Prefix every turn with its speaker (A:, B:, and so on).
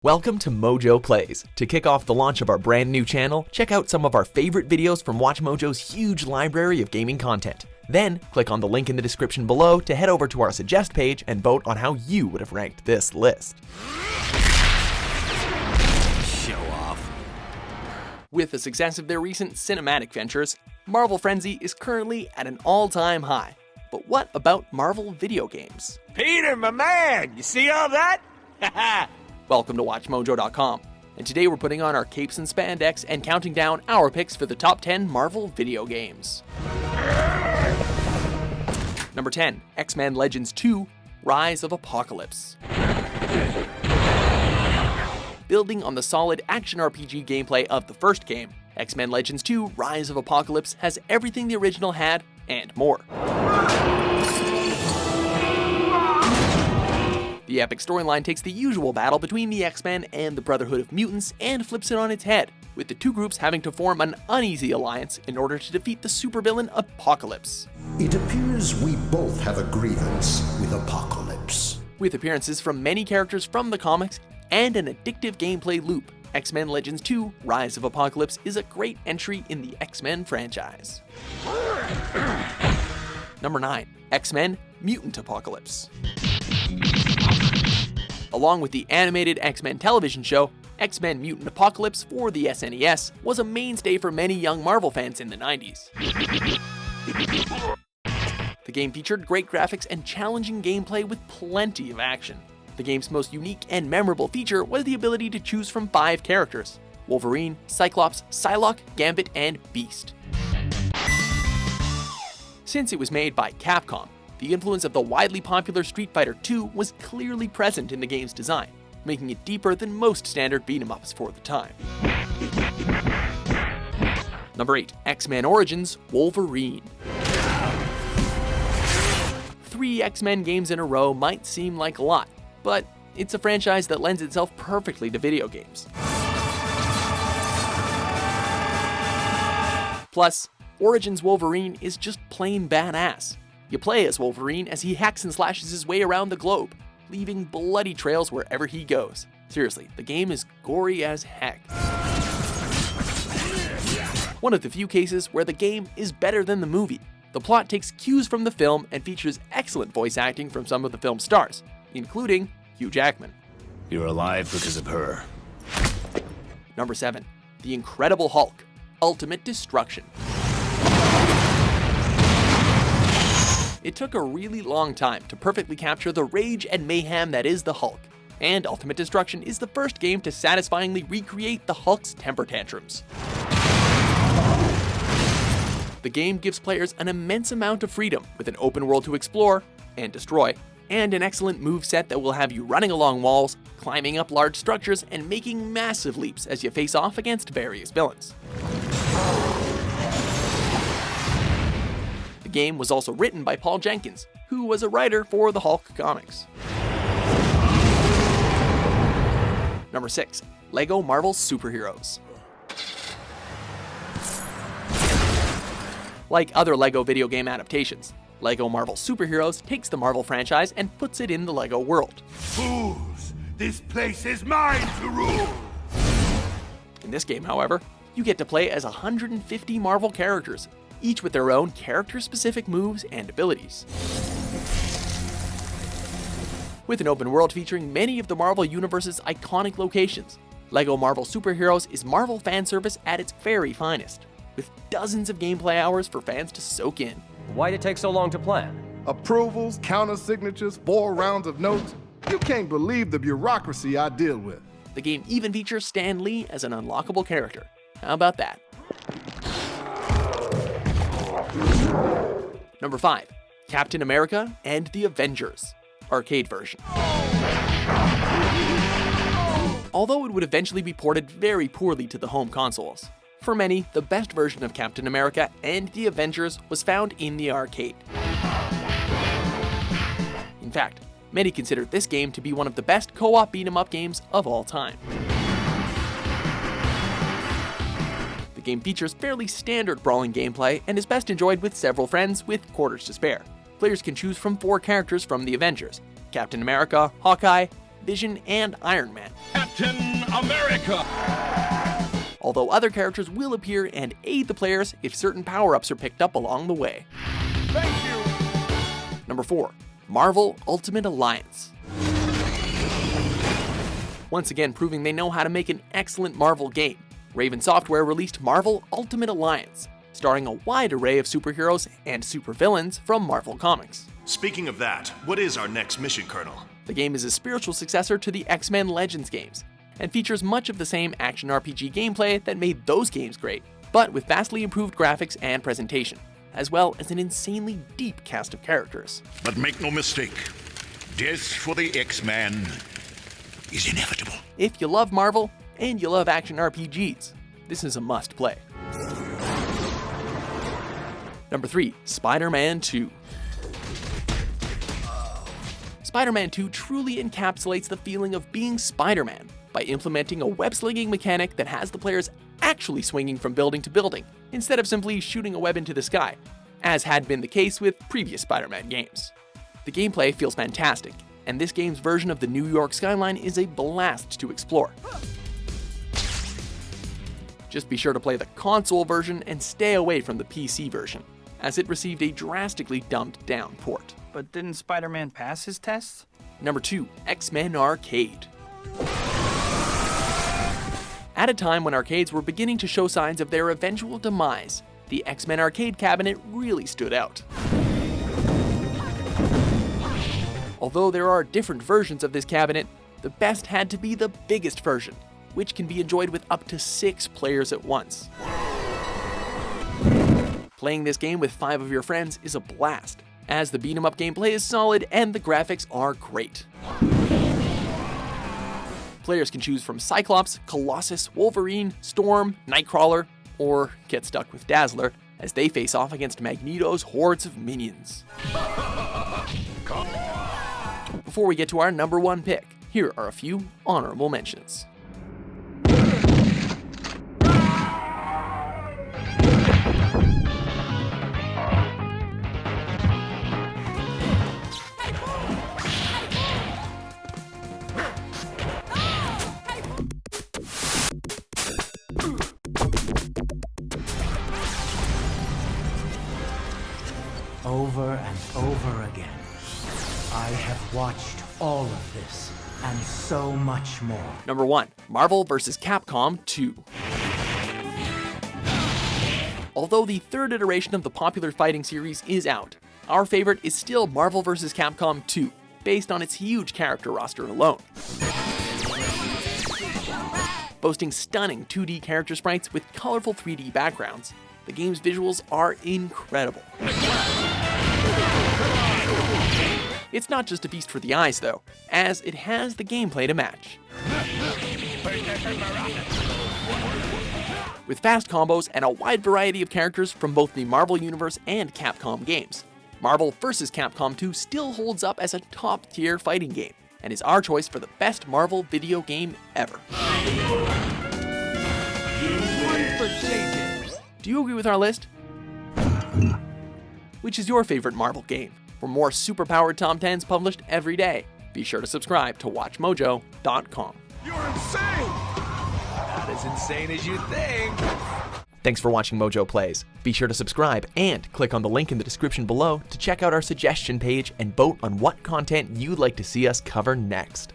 A: Welcome to MojoPlays. To kick off the launch of our brand new channel, check out some of our favorite videos from WatchMojo's huge library of gaming content. Then, click on the link in the description below to head over to our Suggest page and vote on how you would have ranked this list.
B: Show off.
C: With the success of their recent cinematic ventures, Marvel Frenzy is currently at an all-time high. But what about Marvel video games?
B: Peter, my man, you see all that? Haha.
C: Welcome to WatchMojo.com, and today we're putting on our capes and spandex and counting down our picks for the top 10 Marvel video games. Number 10, X-Men Legends 2, Rise of Apocalypse. Building on the solid action RPG gameplay of the first game, X-Men Legends 2, Rise of Apocalypse has everything the original had, and more. The epic storyline takes the usual battle between the X-Men and the Brotherhood of Mutants and flips it on its head, with the two groups having to form an uneasy alliance in order to defeat the supervillain Apocalypse.
D: It appears we both have a grievance with Apocalypse.
C: With appearances from many characters from the comics and an addictive gameplay loop, X-Men Legends 2 Rise of Apocalypse is a great entry in the X-Men franchise. Number 9, X-Men Mutant Apocalypse. Along with the animated X-Men television show, X-Men Mutant Apocalypse for the SNES was a mainstay for many young Marvel fans in the 90s. The game featured great graphics and challenging gameplay with plenty of action. The game's most unique and memorable feature was the ability to choose from 5 characters: Wolverine, Cyclops, Psylocke, Gambit, and Beast. Since it was made by Capcom, the influence of the widely popular Street Fighter II was clearly present in the game's design, making it deeper than most standard beat-em-ups for the time. Number 8, X-Men Origins Wolverine. 3 X-Men games in a row might seem like a lot, but it's a franchise that lends itself perfectly to video games. Plus, Origins Wolverine is just plain badass. You play as Wolverine as he hacks and slashes his way around the globe, leaving bloody trails wherever he goes. Seriously, the game is gory as heck. One of the few cases where the game is better than the movie. The plot takes cues from the film and features excellent voice acting from some of the film's stars, including Hugh Jackman.
B: You're alive because of her.
C: Number 7, The Incredible Hulk Ultimate Destruction. It took a really long time to perfectly capture the rage and mayhem that is the Hulk, and Ultimate Destruction is the first game to satisfyingly recreate the Hulk's temper tantrums. The game gives players an immense amount of freedom with an open world to explore and destroy, and an excellent moveset that will have you running along walls, climbing up large structures, and making massive leaps as you face off against various villains. The game was also written by Paul Jenkins, who was a writer for the Hulk comics. Number 6, LEGO Marvel Superheroes. Like other LEGO video game adaptations, LEGO Marvel Superheroes takes the Marvel franchise and puts it in the LEGO world.
E: Fools! This place is mine to rule!
C: In this game, however, you get to play as 150 Marvel characters, each with their own character-specific moves and abilities. With an open world featuring many of the Marvel Universe's iconic locations, LEGO Marvel Superheroes is Marvel fan service at its very finest, with dozens of gameplay hours for fans to soak in.
F: Why'd it take so long to plan?
G: Approvals, counter-signatures, 4 rounds of notes. You can't believe the bureaucracy I deal with.
C: The game even features Stan Lee as an unlockable character. How about that? Number 5, Captain America and the Avengers, arcade version. Although it would eventually be ported very poorly to the home consoles, for many, the best version of Captain America and the Avengers was found in the arcade. In fact, many consider this game to be one of the best co-op beat-em-up games of all time. The game features fairly standard brawling gameplay and is best enjoyed with several friends with quarters to spare. Players can choose from 4 characters from the Avengers: Captain America, Hawkeye, Vision, and Iron Man.
E: Capture Captain America!
C: Although other characters will appear and aid the players if certain power-ups are picked up along the way.
E: Thank you!
C: Number 4. Marvel Ultimate Alliance. Once again proving they know how to make an excellent Marvel game, Raven Software released Marvel Ultimate Alliance, starring a wide array of superheroes and supervillains from Marvel Comics.
H: Speaking of that, what is our next mission, Colonel?
C: The game is a spiritual successor to the X-Men Legends games, and features much of the same action RPG gameplay that made those games great, but with vastly improved graphics and presentation, as well as an insanely deep cast of characters.
E: But make no mistake, death for the X-Man is inevitable.
C: If you love Marvel, and you love action RPGs, this is a must-play. Number 3. Spider-Man 2. Spider-Man 2 truly encapsulates the feeling of being Spider-Man by implementing a web-slinging mechanic that has the players actually swinging from building to building, instead of simply shooting a web into the sky, as had been the case with previous Spider-Man games. The gameplay feels fantastic, and this game's version of the New York skyline is a blast to explore. Just be sure to play the console version and stay away from the PC version, as it received a drastically dumbed-down port.
I: But didn't Spider-Man pass his tests?
C: Number 2. X-Men Arcade. At a time when arcades were beginning to show signs of their eventual demise, the X-Men Arcade cabinet really stood out. Although there are different versions of this cabinet, the best had to be the biggest version, which can be enjoyed with up to 6 players at once. Playing this game with 5 of your friends is a blast, as the beat-em-up gameplay is solid and the graphics are great. Players can choose from Cyclops, Colossus, Wolverine, Storm, Nightcrawler, or get stuck with Dazzler as they face off against Magneto's hordes of minions. Before we get to our number 1 pick, here are a few honorable mentions.
J: Over and over again, I have watched all of this, and so much more.
C: Number 1. Marvel vs. Capcom 2. Although the 3rd iteration of the popular fighting series is out, our favorite is still Marvel vs. Capcom 2, based on its huge character roster alone. Boasting stunning 2D character sprites with colorful 3D backgrounds, the game's visuals are incredible. It's not just a feast for the eyes though, as it has the gameplay to match. With fast combos and a wide variety of characters from both the Marvel Universe and Capcom games, Marvel vs. Capcom 2 still holds up as a top-tier fighting game, and is our choice for the best Marvel video game ever. Do you agree with our list? Which is your favorite Marvel game? For more super-powered top 10s published every day, be sure to subscribe to WatchMojo.com.
E: You're insane!
B: Not as insane as you think.
A: Thanks for watching Mojo Plays. Be sure to subscribe and click on the link in the description below to check out our suggestion page and vote on what content you'd like to see us cover next.